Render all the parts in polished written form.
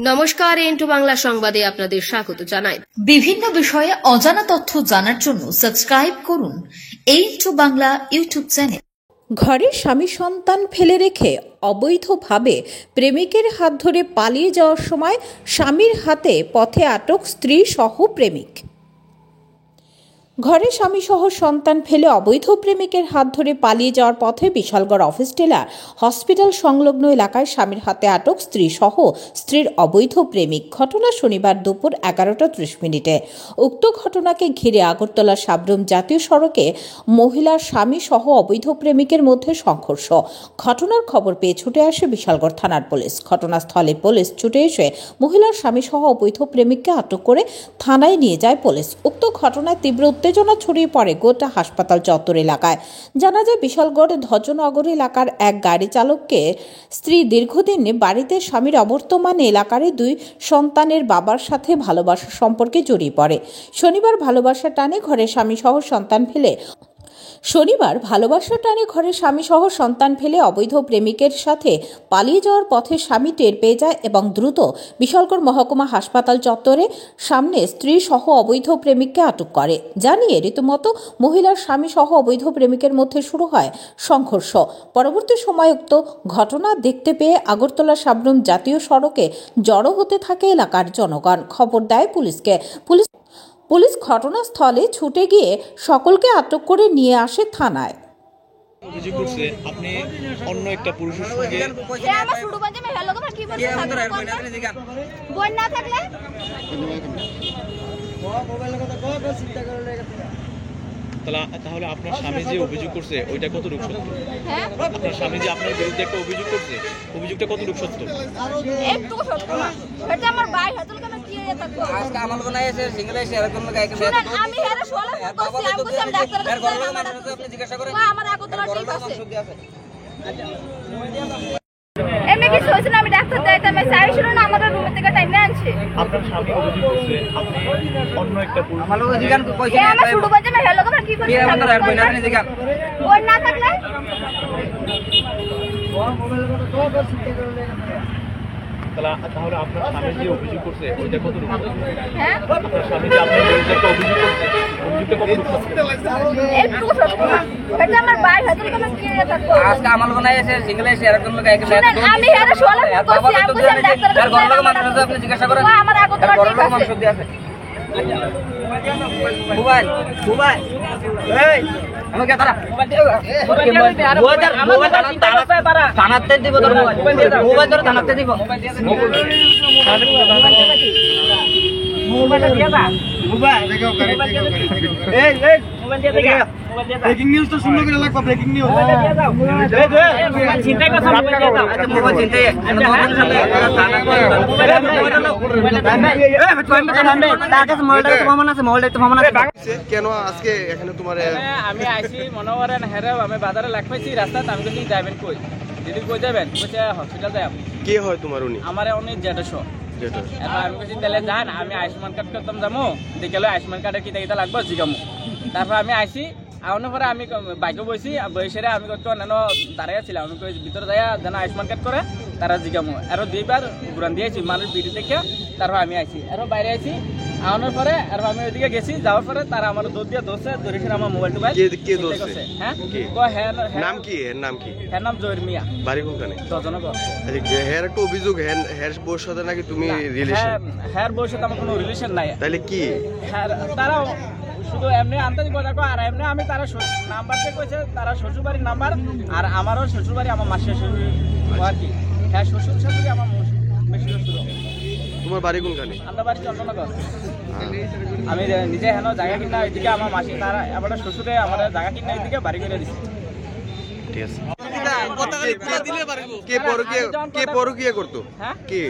নমস্কার, ইন্টু বাংলা সংবাদে আপনাদের স্বাগত জানাই। বিভিন্ন বিষয়ে অজানা তথ্য জানার জন্য সাবস্ক্রাইব করুন ইন্টু বাংলা ইউটিউব চ্যানেল। ঘরে স্বামী সন্তান ফেলে রেখে অবৈধভাবে প্রেমিকের হাত ধরে পালিয়ে যাওয়ার সময় স্বামীর হাতে পথে আটক স্ত্রী সহ প্রেমিক। ঘরে স্বামী সহ সন্তান ফেলে অবৈধ প্রেমিকের হাত ধরে পালিয়ে যাওয়ার পথে বিশালগড় অফিস টেলার হসপিটাল সংলগ্ন এলাকায় স্বামীর হাতে আটক স্ত্রী সহ স্ত্রীর অবৈধ প্রেমিক। ঘটনা শনিবার দুপুর 11:30। উক্ত ঘটনাকে ঘিরে আগরতলা সাবরুম জাতীয় সড়কে মহিলার স্বামী সহ অবৈধ প্রেমিকের মধ্যে সংঘর্ষ। ঘটনার খবর পেয়ে ছুটে আসে বিশালগড় থানার পুলিশ। ঘটনাস্থলে পুলিশ ছুটে এসে মহিলার স্বামী সহ অবৈধ প্রেমিককে আটক করে থানায় নিয়ে যায় পুলিশ। উক্ত ঘটনায় তীব্র উত্তেজনা ছড়িয়ে পড়ে গোটা হাসপাতাল চত্বর এলাকায়। জানা যায়, বিশালগড় ধ্বজনগর এলাকার এক গাড়ি চালককে স্ত্রী দীর্ঘদিন বাড়িতে স্বামীর অবর্তমানে এলাকার দুই সন্তানের বাবার সাথে ভালোবাসার সম্পর্কে জড়িয়ে পড়ে। শনিবার ভালোবাসার টানে ঘরে স্বামী সহ সন্তান ফেলে অবৈধ প্রেমিকের সাথে পালিয়ে যাওয়ার পথে স্বামী টের পেয়ে যায় এবং দ্রুত বিশালগড় মহকুমা হাসপাতাল চত্বরে সামনে স্ত্রী সহ অবৈধ প্রেমিককে আটক করে। জানিয়ে রীতিমতো মহিলার স্বামী সহ অবৈধ প্রেমিকের মধ্যে শুরু হয় সংঘর্ষ। পরবর্তী সময় উক্ত ঘটনা দেখতে পেয়ে আগরতলা সাবরুম জাতীয় সড়কে জড়ো হতে থাকে এলাকার জনগণ। খবর দেয় পুলিশকে। পুলিশ ঘটনাস্থলে ছুটে গিয়ে সকলকে আটক করে নিয়ে আসে থানায়। অভিযোগ করছে আপনি অন্য একটা পুরুষের সঙ্গে তাহলে আপনার স্বামী যে অভিযোগ করছে ওইটা কতটুকু সত্য? আপনার স্বামী যে আপনার বিরুদ্ধে একটা অভিযোগ করছে, অভিযোগটা কতটুকু সত্য? একটু সত্য না, এটা আমার ভাই হাতুল কেন কি থাকবো আজকে আমল বানাই আছে সিঙ্গেল এসে এরকম গায় কেন আমি হেরে সোলা করছি আমি বলছি আমি ডাক্তারের কাছে আপনি জিজ্ঞাসা করেন আমার আগতলা ঠিক আছে এমনি কি হইছে না আমি ডাক্তার দেইতে আমি চাইছিল না আমাদের রুম থেকে টাইমে আনছি। আপনার স্বামী অভিযোগ করছে আপনি অন্য একটা পুরুষ ভালো জিগান কইছে আমি শুরু করতে আমি হেলো করে কি করছি বিয়ে বন্ধ রাখবো না আপনি জিগান ওই না থাকলে তাহলে আপনার স্বামী যে অভিযোগ করছে ওইটা কতটুকু? হ্যাঁ আপনার স্বামী যে আপনার বিরুদ্ধে একটা অভিযোগ করছে, অভিযোগটা কতটুকু সত্য? একটু সত্য না, এটা আমার ভাই হাতুল কেন কি থাকবো আজকে আমল বানাই আছে সিঙ্গেল এসে এরকম গায় কেন আমি হেরে সোলা করছি আমি বলছি আমি ডাক্তারের কাছে আপনি জিজ্ঞাসা করেন আমার আগতলা ঠিক আছে মোবাইল এই আমাকে তারা মোবাইল থানাতে দিব তোর মোবাইল তোর থানাতে দিব মোবাইল দিয়া দা মোবাইল এই মোবাইল দিয়া দা ব্রেকিং নিউজ তো শুনলো করে লাগবে ব্রেকিং নিউজ মোবাইল দিয়া দাও মোবাইল চিন্তাই কথা মোবাইল দিয়া দাও আচ্ছা মোবাইল চিন্তাই কেন আজকে এখানে তোমার আমি আইছি মনে করেন হেরে আমি বাজারে লাগ পাইছি রাস্তাতে আমি কইছি যাবেন কই দিদি কই যাবেন কইছে হসপিটাল যাই কে হয় তোমার উনি আমারে অনেক জেডশো এবার আমি কইছি তাহলে যান আমি আয়ুষ্মান কার্ড করতাম যাবো দেখালে আয়ুষ্মান কার্ডের কিতা কিতা লাগবে জিগামো। তারপর আমি আইছি আউনের পরে আমি বাইকে বইছি বইসেরে আমি কত অন্যান্য দাঁড়াই ছিলাম আমি কই ভিতরে যাইয়া যেন আয়ুষ্মান কার্ড করে তারা জিগামো আরো দুইবার ঘুরান দিয়েছি মানুষ বিড়ি দেখে। তারপর আমি আইছি আরো বাইরে আইছি আউনের পরে আর আমি ওইদিকে গেছি যাওয়ার পরে তারা আমার দৌড় দিয়ে ধরছে ধরেছে আমার মোবাইল টোবাইল কে ধরছে? হ্যাঁ নাম কি এর নাম কি? এর নাম জহির মিয়া, বাড়ি কোনখানে? ধ্বজনগর। হের একটা অভিযোগ হের বউর সাথে নাকি তুমি রিলেশন? হ্যার বউর সাথে আমার কোনো রিলেশন নাই। তাহলে কি তারা শুধু এমনি আন্তাজি কথা কয় আর এমনি আমি তারা নাম্বার দিয়ে কইছে তারা শ্বশুরবাড়ির নাম্বার আর আমারও শ্বশুরবাড়ি আমার মাসির শ্বশুর আর কি। হ্যাঁ শ্বশুর শাশুড়ি আমার বেশি শ্বশুর। তোমার বাড়ি কোনখানে? আমার বাড়ি চন্দননগর। আমি নিজে হেন জায়গা কিনা ওইদিকে আমার মাসি তারা আমার শ্বশুরে আমার জায়গা কিনা ওইদিকে বাড়ি করে দিচ্ছে। ঠিক আছে। কে পরকীয়া করতো? হ্যাঁ কে?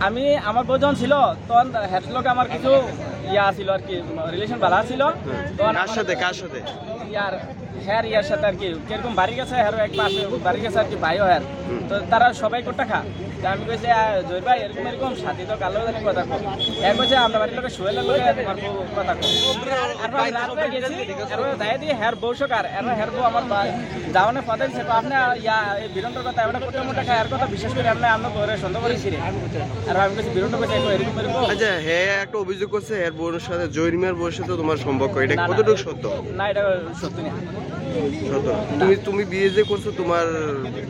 আমি আমার বউ যখন ছিল তখন হেড লোক আমার কিছু ইয়া ছিল আর কি রিলেশন ভালো ছিল। কার সাথে ইয়ার হ্যার ইয়ার সাথে আর কি কিরকম বাড়ি গেছে হ্যারও এক পাশে বাড়ি গেছে আর কি ভাইও হ্যার তো তারা সবাই কোটা খা তা আমি কইছি জয় ভাই এরকম এরকম সাথী তো কালো জানি কথা কম এক কইছে আমরা বাড়ির লোকে শুয়ে লাগলো তোমার বউ কথা কম তারপর রাত্রে গেছি তারপর দায় দিয়ে হ্যার বউ সকার এরা হ্যার বউ আমার যাওয়ানে পথে সে আপনি ইয়া এই বীরন্ডর কথা আমরা কোটা মোটা খাই আর কথা বিশেষ করে আমরা ঘরে সন্দেহ করেছি রে আর আমি কইছি বীরন্ড কইছে এরকম এরকম আচ্ছা হ্যাঁ একটা অভিযোগ করছে এর বোনের সাথে জয়রিমার বউয়ের সাথে তোমার সম্পর্ক, এটা কতটুকু সত্য? না এটা সত্যি না সত্য। তুমি বিয়ে যে করছো তোমার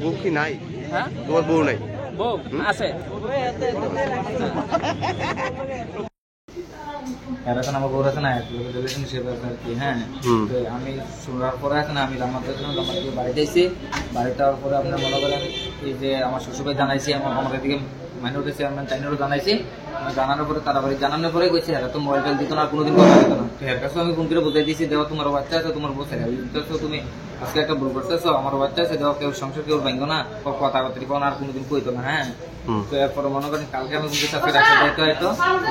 বউ কি নাই? হ্যাঁ তোমার বউ নাই? বউ আছে এখন আমার বউ আছে না রিলেশনশিপ আছে আর কি। হ্যাঁ তো আমি শোনার পরে আছে না আমি রান্নাতে বাড়িতে এসেছি, বাড়িতে যাওয়ার পরে আপনার মনে করেন এই যে আমার শ্বশুরকে জানাইছি, আমার এদিকে মাইনে উঠেছে আমি টাইনেরও জানাইছি, জানানোর পরে তারা বাড়ি জানানোর পরে গেছি এরা তো মোবাইল দিত না, কোনোদিন কথা দিত না। তো এর কাছেও আমি ফোন করে বুঝাই দিয়েছি দেওয়া তোমার বাচ্চা আছে, তোমার বউ ছেলে তুমি আজকে একটা ভুল করতেছো, আমার বাচ্চা আছে দেওয়া কেউ সংসার কেউ ভাঙবো না, কথাবার্তা কোনো আর কোনোদিন কইতো না। হ্যাঁ তো এরপরে মনে করেন কালকে আমি কিন্তু চাকরি রাখতে দায়িত্ব হয়তো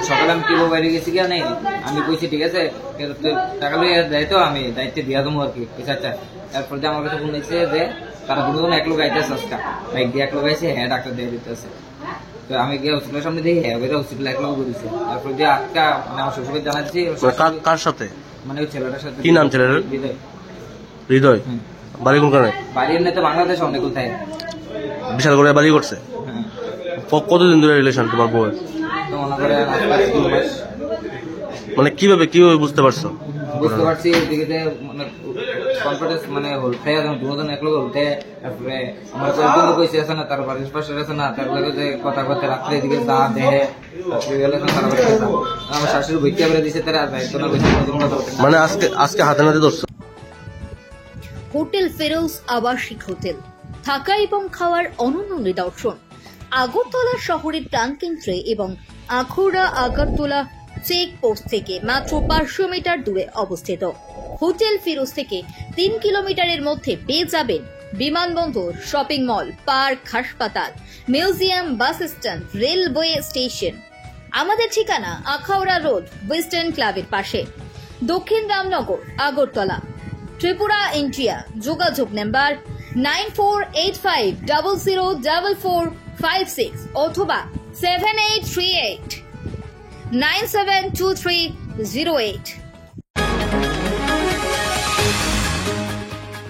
সকালে আমি কেউ বাইরে গেছি কি নেই, আমি কইছি ঠিক আছে টাকা লইয়া দায়িত্ব আমি দায়িত্ব দিয়া দেবো আর কি। আচ্ছা এরপর যে আমার কাছে ফোন নিচ্ছে যে তারা দুজন এক লোক আইতেছে আজকা বাইক দিয়ে এক লোক আইছে, হ্যাঁ ডাক্তার দিয়ে দিতেছে। তো আমি গিয়ে হসপিটালের সামনে দেখি হ্যাঁ ওইটা হসপিটাল এক লোক করেছে। তারপর যে আজকা মানে আমার শ্বশুরকে জানাচ্ছি কার সাথে? মানে ওই ছেলেটার সাথে। কি নাম ছেলেটার? হৃদয়। হৃদয়। বাড়ি কোনখানে? বাড়ি এমনি তো বাংলাদেশ অনেক কোথায় বিশাল করে বাড়ি করছে। হ্যাঁ কতদিন ধরে রিলেশন তোমার বউয়ের? তো মনে করেন মানে কিভাবে বুঝতে পারছো? বুঝতে পারছি এদিকে যে মানে কনফিডেন্স মানে হলতে দুজন এক লোক হলতে, তারপরে আমার কয়েকজন কইছে আছে না তার বাড়ির পাশে আছে না তার লগে যে কথা কথা রাত্রে এদিকে যা দেহে আমার শাশুড়ি ভৈত্য করে দিছে তারা দায়িত্ব না মানে আজকে হাতে নাতে ধরছো? হোটেল ফেরোজ আবাসিক হোটেল, থাকা এবং খাওয়ার অনন্য নিদর্শন। আগরতলা শহরের প্রাণকেন্দ্রে এবং আখৌড়া আগরতলা চেকপোস্ট থেকে মাত্র 500 মিটার দূরে অবস্থিত। হোটেল ফিরোজ থেকে 3 কিলোমিটারের মধ্যে পেয়ে যাবেন বিমানবন্দর, শপিং মল, পার্ক, হাসপাতাল, museum, bus stand, railway station. আমাদের ঠিকানা আখাউড়া রোড, ওয়েস্টার্ন ক্লাবের পাশে, দক্ষিণ রামনগর, আগরতলা, ত্রিপুরা, ইন্ডিয়া। যোগাযোগ নাম্বার 9485004456 অথবা 7838972308।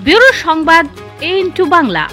ব্যুরো সংবাদ A into বাংলা।